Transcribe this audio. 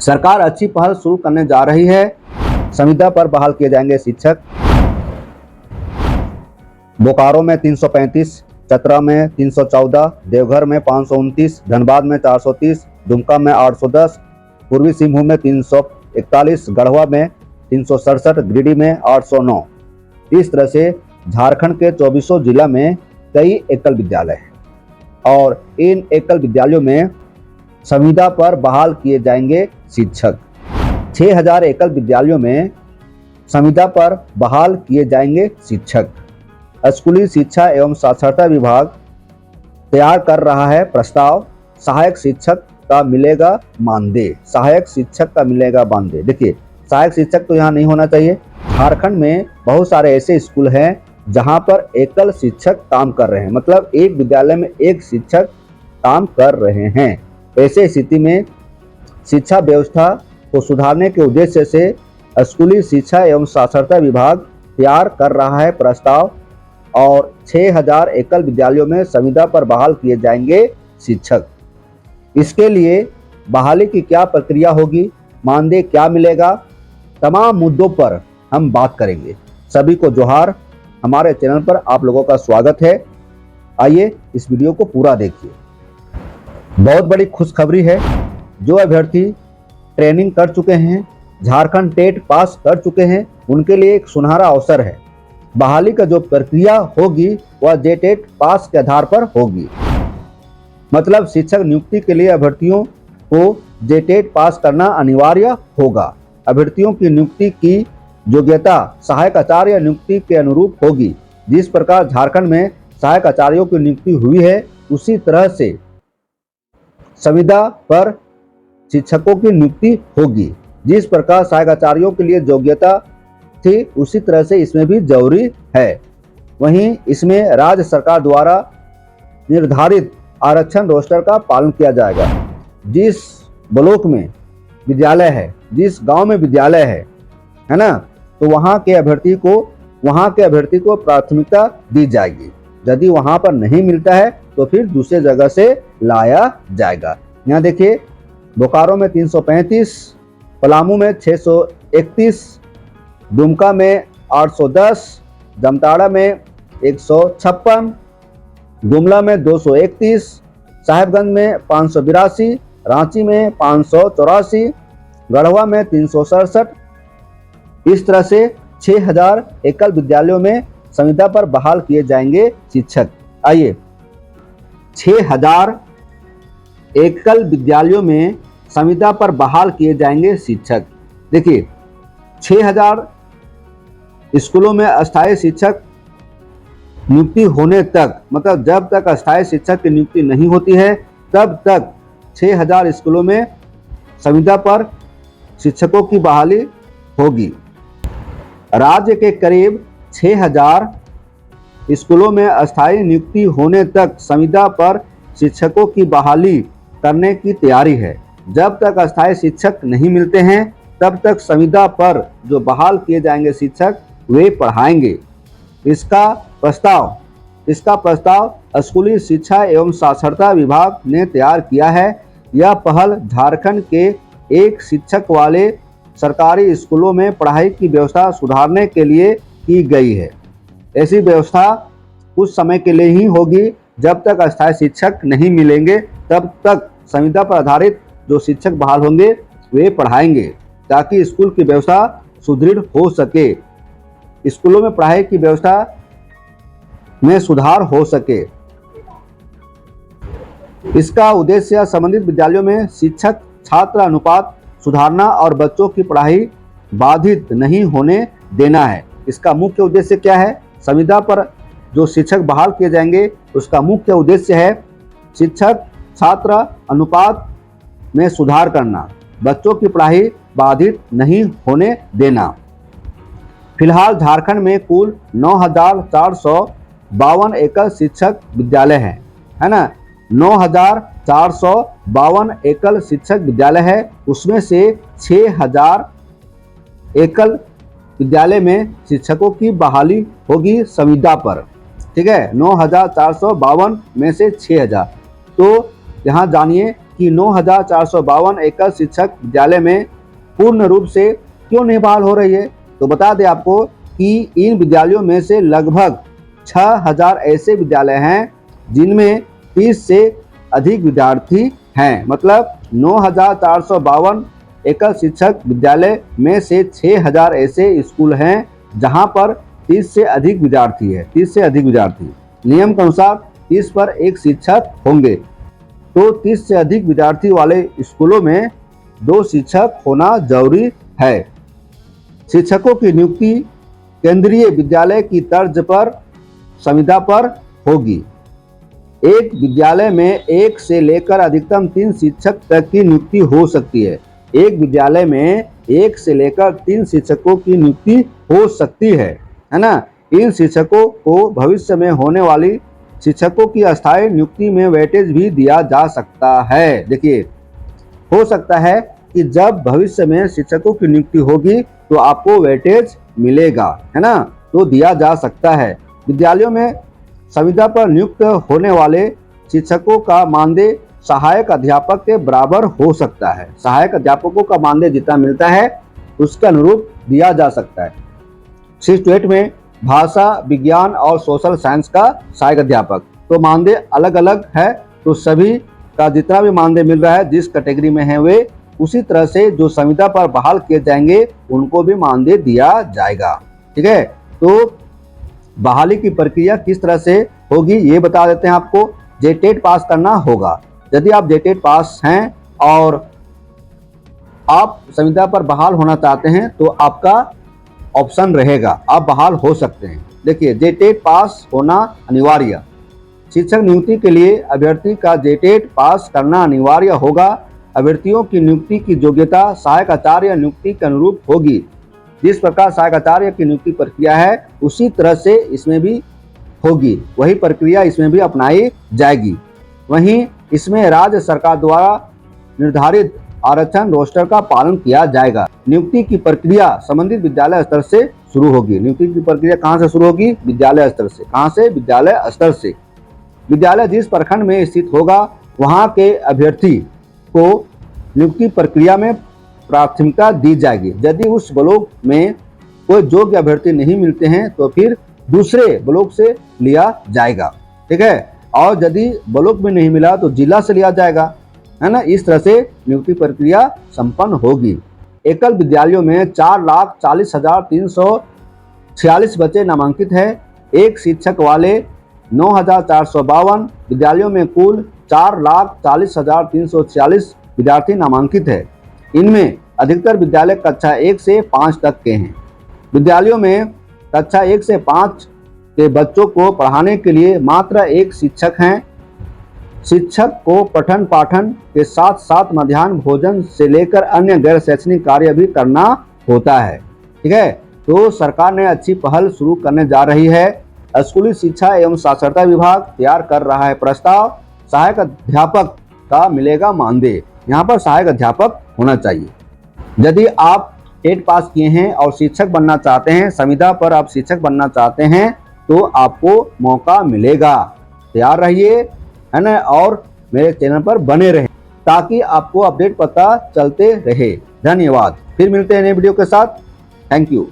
सरकार अच्छी पहल शुरू करने जा रही है। संविदा पर बहाल किए जाएंगे शिक्षक। बोकारो में 335, चतरा में 314, देवघर में 529, धनबाद में 430, दुमका में 810, पूर्वी सिंहभूम में 341, गढ़वा में 367, गिरिडीह में 809। इस तरह से झारखंड के 24 जिला में कई एकल विद्यालय हैं और इन एकल विद्यालयों में संविदा पर बहाल किए जाएंगे शिक्षक। 6000 एकल विद्यालयों में संविदा पर बहाल किए जाएंगे शिक्षक। स्कूली शिक्षा एवं साक्षरता विभाग तैयार कर रहा है प्रस्ताव। सहायक शिक्षक का मिलेगा मानदेय। सहायक शिक्षक का मिलेगा मानदेय। देखिए, सहायक शिक्षक तो यहाँ नहीं होना चाहिए। झारखंड में बहुत सारे ऐसे स्कूल हैं जहाँ पर एकल शिक्षक काम कर रहे हैं, मतलब एक विद्यालय में एक शिक्षक काम कर रहे हैं। ऐसे स्थिति में शिक्षा व्यवस्था को सुधारने के उद्देश्य से स्कूली शिक्षा एवं साक्षरता विभाग तैयार कर रहा है प्रस्ताव और 6000 एकल विद्यालयों में संविदा पर बहाल किए जाएंगे शिक्षक। इसके लिए बहाली की क्या प्रक्रिया होगी, मानदेय क्या मिलेगा, तमाम मुद्दों पर हम बात करेंगे। सभी को जोहार। हमारे चैनल पर आप लोगों का स्वागत है। आइए इस वीडियो को पूरा देखिए। बहुत बड़ी खुशखबरी है। जो अभ्यर्थी ट्रेनिंग कर चुके हैं, झारखंड टेट पास कर चुके हैं, उनके लिए एक सुनहरा अवसर है। बहाली का जो प्रक्रिया होगी वह जेटेट पास के आधार पर होगी। मतलब शिक्षक नियुक्ति के लिए अभ्यर्थियों को जेटेट पास करना अनिवार्य होगा। अभ्यर्थियों की नियुक्ति की योग्यता सहायक आचार्य नियुक्ति के अनुरूप होगी। जिस प्रकार झारखंड में सहायक आचार्यों की नियुक्ति हुई है, उसी तरह से संविदा पर शिक्षकों की नियुक्ति होगी। जिस प्रकार सहायक आचार्यों के लिए योग्यता थी, उसी तरह से इसमें भी जरूरी है। वहीं इसमें राज्य सरकार द्वारा निर्धारित आरक्षण रोस्टर का पालन किया जाएगा। जिस ब्लॉक में विद्यालय है, जिस गांव में विद्यालय है ना, तो वहां के अभ्यर्थी को प्राथमिकता दी जाएगी। यदि वहां पर नहीं मिलता है तो फिर दूसरे जगह से लाया जाएगा। यहाँ देखिए, बोकारो में 335, पलामू में 631, दुमका में 810, जामताड़ा में 156, गुमला में 231, साहेबगंज में 582, रांची में 584, गढ़वा में 367। इस तरह से 6000 एकल विद्यालयों में संविदा पर बहाल किए जाएंगे शिक्षक। आइए, 6000 एकल विद्यालयों में संविदा पर बहाल किए जाएंगे शिक्षक। देखिए, 6000 स्कूलों में अस्थायी शिक्षक नियुक्ति होने तक, मतलब जब तक अस्थायी शिक्षक की नियुक्ति नहीं होती है तब तक 6000 स्कूलों में संविदा पर शिक्षकों की बहाली होगी। राज्य के करीब 6000 स्कूलों में अस्थायी नियुक्ति होने तक संविदा पर शिक्षकों की बहाली करने की तैयारी है। जब तक अस्थायी शिक्षक नहीं मिलते हैं तब तक संविदा पर जो बहाल किए जाएंगे शिक्षक वे पढ़ाएंगे। इसका प्रस्ताव स्कूली शिक्षा एवं साक्षरता विभाग ने तैयार किया है। यह पहल झारखंड के एक शिक्षक वाले सरकारी स्कूलों में पढ़ाई की व्यवस्था सुधारने के लिए की गई है। ऐसी व्यवस्था कुछ समय के लिए ही होगी। जब तक अस्थायी शिक्षक नहीं मिलेंगे तब तक संविदा पर आधारित जो शिक्षक बहाल होंगे वे पढ़ाएंगे, ताकि स्कूल की व्यवस्था सुदृढ़ हो सके, स्कूलों में पढ़ाई की व्यवस्था में सुधार हो सके। इसका उद्देश्य संबंधित विद्यालयों में शिक्षक छात्र अनुपात सुधारना और बच्चों की पढ़ाई बाधित नहीं होने देना है। इसका मुख्य उद्देश्य क्या है? संविदा पर जो शिक्षक बहाल किए जाएंगे उसका मुख्य उद्देश्य है शिक्षक छात्र अनुपात में सुधार करना, बच्चों की पढ़ाई बाधित नहीं होने देना। फिलहाल झारखंड में कुल 9452 एकल शिक्षक विद्यालय हैं, है ना। 9452 एकल शिक्षक विद्यालय है। उसमें से 6000 एकल विद्यालय में शिक्षकों की बहाली होगी संविदा पर, ठीक है। 9452 में से 6000। तो यहाँ जानिए कि 9,452 एकल शिक्षक विद्यालय में पूर्ण रूप से क्यों नहीं बहाल हो रही है। तो बता दें आपको कि इन विद्यालयों में से लगभग 6,000 ऐसे विद्यालय हैं जिनमें 30 से अधिक विद्यार्थी हैं। मतलब 9,452 एकल शिक्षक विद्यालय में से 6,000 ऐसे स्कूल हैं जहां पर 30 से अधिक विद्यार्थी है। 30 से अधिक विद्यार्थी, नियम के अनुसार 30 पर एक शिक्षक होंगे, तो 30 से अधिक विद्यार्थी वाले स्कूलों में 2 शिक्षक होना जरूरी है। शिक्षकों की नियुक्ति केंद्रीय विद्यालय की तर्ज पर संविदा पर होगी। एक विद्यालय में 1 से लेकर अधिकतम 3 शिक्षक तक की नियुक्ति हो सकती है। एक विद्यालय में 1 से लेकर 3 शिक्षकों की नियुक्ति हो सकती है ना। इन शिक्षकों को भविष्य में होने वाली शिक्षकों की अस्थायी नियुक्ति में वेटेज भी दिया जा सकता है। देखिए, हो सकता है कि जब भविष्य में शिक्षकों की नियुक्ति होगी तो आपको वेटेज मिलेगा, है ना, तो दिया जा सकता है। विद्यालयों में संविदा पर नियुक्त होने वाले शिक्षकों का मानदेय सहायक अध्यापक के बराबर हो सकता है। सहायक अध्यापकों का मानदेय जितना मिलता है उसके अनुरूप दिया जा सकता है। 6-8 में भाषा, विज्ञान और सोशल साइंस का सहायक अध्यापक, तो मानदेय अलग अलग है। तो सभी का जितना भी मानदेय मिल रहा है, जिस कैटेगरी में है वे, उसी तरह से जो संविदा पर बहाल किए जाएंगे उनको भी मानदेय दिया जाएगा। ठीक है, तो बहाली की प्रक्रिया किस तरह से होगी ये बता देते हैं आपको। जेटेट पास करना होगा। यदि आप जेटेट पास हैं और आप संविदा पर बहाल होना चाहते हैं तो आपका ऑप्शन रहेगा, आप बहाल हो सकते हैं। देखिए, जेटेट पास होना अनिवार्य। शिक्षक नियुक्ति के लिए अभ्यर्थी का जेटेट पास करना अनिवार्य होगा। अभ्यर्थियों की नियुक्ति की योग्यता सहायक आचार्य नियुक्ति के अनुरूप होगी। जिस प्रकार सहायक आचार्य की नियुक्ति प्रक्रिया है उसी तरह से इसमें भी होगी, वही प्रक्रिया इसमें भी अपनाई जाएगी। वहीं इसमें राज्य सरकार द्वारा निर्धारित आरक्षण रोस्टर का पालन किया जाएगा। नियुक्ति की प्रक्रिया संबंधित विद्यालय स्तर से शुरू होगी। नियुक्ति की प्रक्रिया कहाँ से शुरू होगी? विद्यालय स्तर से। कहाँ से? विद्यालय स्तर से। विद्यालय जिस प्रखंड में स्थित होगा वहाँ के अभ्यर्थी को नियुक्ति प्रक्रिया में प्राथमिकता दी जाएगी। यदि उस ब्लॉक में कोई योग्य अभ्यर्थी नहीं मिलते हैं तो फिर दूसरे ब्लॉक से लिया जाएगा। ठीक है, और यदि ब्लॉक में नहीं मिला तो जिला से लिया जाएगा, है ना। इस तरह से नियुक्ति प्रक्रिया संपन्न होगी। एकल विद्यालयों में 4,40,346 बच्चे नामांकित है। एक शिक्षक वाले 9,452 विद्यालयों में कुल 4,40,346 विद्यार्थी नामांकित है। इनमें अधिकतर विद्यालय कक्षा 1 से 5 तक के हैं। विद्यालयों में कक्षा 1 से 5 के बच्चों को पढ़ाने के लिए मात्र एक शिक्षक हैं। शिक्षक को पठन पाठन के साथ साथ मध्याह्न भोजन से लेकर अन्य गैर शैक्षणिक कार्य भी करना होता है। ठीक है, तो सरकार ने अच्छी पहल शुरू करने जा रही है। स्कूली शिक्षा एवं साक्षरता विभाग तैयार कर रहा है प्रस्ताव। सहायक अध्यापक का मिलेगा मानदेय। यहाँ पर सहायक अध्यापक होना चाहिए। यदि आप टेट पास किए हैं और शिक्षक बनना चाहते हैं, संविदा पर आप शिक्षक बनना चाहते हैं तो आपको मौका मिलेगा। तैयार रहिए, है ना, और मेरे चैनल पर बने रहें ताकि आपको अपडेट पता चलते रहे। धन्यवाद। फिर मिलते हैं नए वीडियो के साथ। Thank you.